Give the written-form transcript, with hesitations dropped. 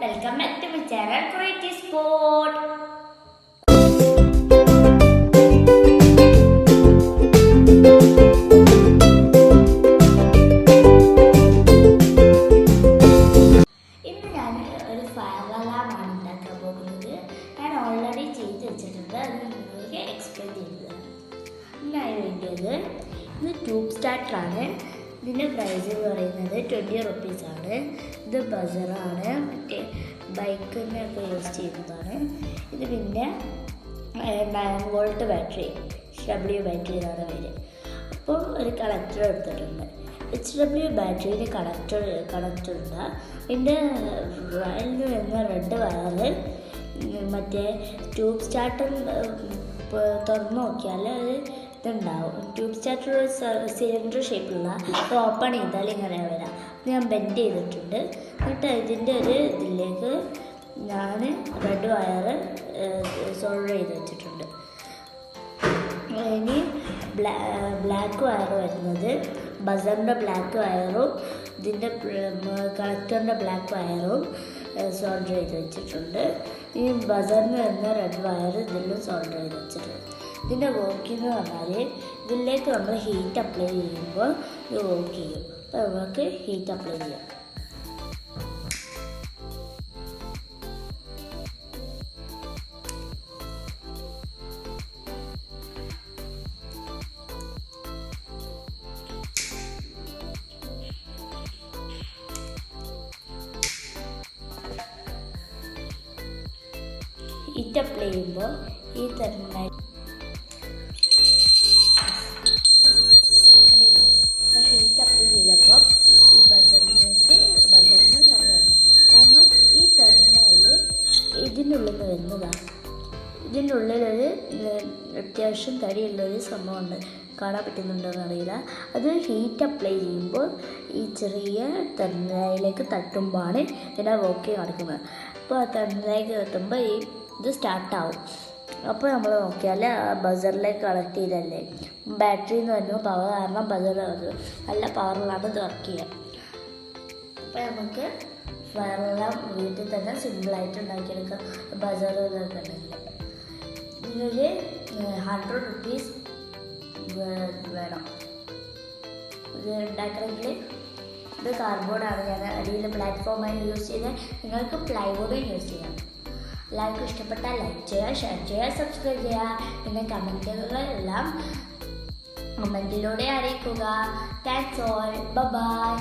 Welcome back to my channel creative spot. ഇന്ന് ഞാൻ ഒരു ഫയർ അലാമാണ് ഉണ്ടാക്കാൻ പോകുന്നത്. ഞാൻ ഓൾറെഡി ചെയ്ത് വെച്ചിട്ടുണ്ട്, അത് നിങ്ങൾക്ക് എക്സ്പ്ലെയിൻ ചെയ്തതാണ്. ഇതിനായി വേണ്ടിയത് ഇത് ട്യൂബ് സ്റ്റാർട്ടറാണ്. ഇതിൻ്റെ പ്രൈസ് എന്ന് പറയുന്നത് 20 റുപ്പീസാണ്. ഇത് ബസറാണ്, മറ്റേ ബൈക്കിനൊക്കെ യൂസ് ചെയ്യുന്നതാണ്. ഇത് പിന്നെ 9 വോൾട്ട് ബാറ്ററി, HW ബാറ്ററി എന്നാണ് പേര്. അപ്പോൾ ഒരു കണക്ടർ എടുത്തിട്ടുണ്ട്. HW ബാറ്ററിയുടെ കണക്ടറുണ്ട്. ഇതിൻ്റെ റോയലിൽ വരുന്ന റെഡ് വയറ് മറ്റേ ട്യൂബ് സ്റ്റാർട്ടർ തുറന്നു നോക്കിയാൽ അത് ഇതുണ്ടാവും. ട്യൂബ് സ്റ്റാർട്ടർ സിലിണ്ടർ ഷേപ്പിലുള്ള ഓപ്പൺ ചെയ്താൽ ഇങ്ങനെ വരാം. ഞാൻ ബെൻഡ് ചെയ്തിട്ടുണ്ട്. എന്നിട്ട് ഇതിൻ്റെ ഒരു ഇതിലേക്ക് ഞാൻ റെഡ് വയറ് സോൾഡർ ചെയ്ത് വെച്ചിട്ടുണ്ട്. ഇനി ബ്ലാക്ക് വയർ വരുന്നത് ബസറിൻ്റെ ബ്ലാക്ക് വയറും ഇതിൻ്റെ കണക്ടറിൻ്റെ ബ്ലാക്ക് വയറും സോൾഡർ ചെയ്ത് വെച്ചിട്ടുണ്ട്. ഈ ബസറിന് വരുന്ന റെഡ് വയർ ഇതിലും സോൾഡർ ചെയ്ത് വെച്ചിട്ടുണ്ട്. ഇതിൻ്റെ വർക്കിംഗ് എന്ന് പറഞ്ഞാൽ ഇതിലേക്ക് നമ്മൾ ഹീറ്റ് അപ്ലൈ ചെയ്യുമ്പോൾ ഇത് വർക്ക് ചെയ്യും. അപ്പോൾ നമുക്ക് ഹീറ്റ് അപ്ലൈ ചെയ്യാം. ഹീറ്റ് അപ്ലൈ ചെയ്യുമ്പോൾ ഈ തെർമൽ കണ്ടില്ലേ? അപ്പോൾ ഹീറ്റ് അപ്ലൈ ചെയ്തപ്പോൾ ഈ ബസറിന് സൗണ്ട് വന്നു. കാരണം ഈ തെർമൽ ഇതിനുള്ളിൽ നിന്ന് വരുന്നതാണ്. ഇതിൻ്റെ ഉള്ളിലൊരു അത്യാവശ്യം തടിയുള്ളൊരു സംഭവമുണ്ട്, കാണാൻ പറ്റുന്നുണ്ടോയെന്ന് അറിയില്ല. അത് ഹീറ്റ് അപ്ലൈ ചെയ്യുമ്പോൾ ഈ ചെറിയ തെർമലിലേക്ക് തട്ടുമ്പോഴാണ് ഇതിൻ്റെ വർക്ക് നടക്കുന്നത്. അപ്പോൾ ആ തെർമലിലേക്ക് തട്ടുമ്പോൾ ഇത് സ്റ്റാർട്ടാവും. അപ്പോൾ നമ്മൾ നോക്കിയാൽ ബസറിലേക്ക് കണക്ട് ചെയ്തല്ലേ, ബാറ്ററി എന്ന് പറയുമ്പോൾ പവർ കാരണം ബസർ നല്ല പവറിലാണ് ഇത് വർക്ക് ചെയ്യുക. അപ്പോൾ നമുക്ക് ഫയറെല്ലാം വീട്ടിൽ തന്നെ സിമ്പിളായിട്ട് ഉണ്ടാക്കിയെടുക്കാം. ബസർ ഇതൊക്കെ ഉണ്ടെങ്കിൽ ഇതിനൊരു 100 റുപ്പീസ് വേണം ഇത് ഉണ്ടാക്കണമെങ്കിൽ. ഇത് കാർഡ്ബോർഡാണ് ഞാൻ അടിയിൽ പ്ലാറ്റ്ഫോമായി യൂസ് ചെയ്ത്. നിങ്ങൾക്ക് പ്ലൈവുഡും യൂസ് ചെയ്യാം. എല്ലാവർക്കും ഇഷ്ടപ്പെട്ടാൽ ലൈക്ക് ചെയ്യുക, ഷെയർ ചെയ്യുക, സബ്സ്ക്രൈബ് ചെയ്യുക. പിന്നെ കമൻറ്റുകളെല്ലാം കമൻറ്റിലൂടെ അറിയിക്കുക. Thanks all, by.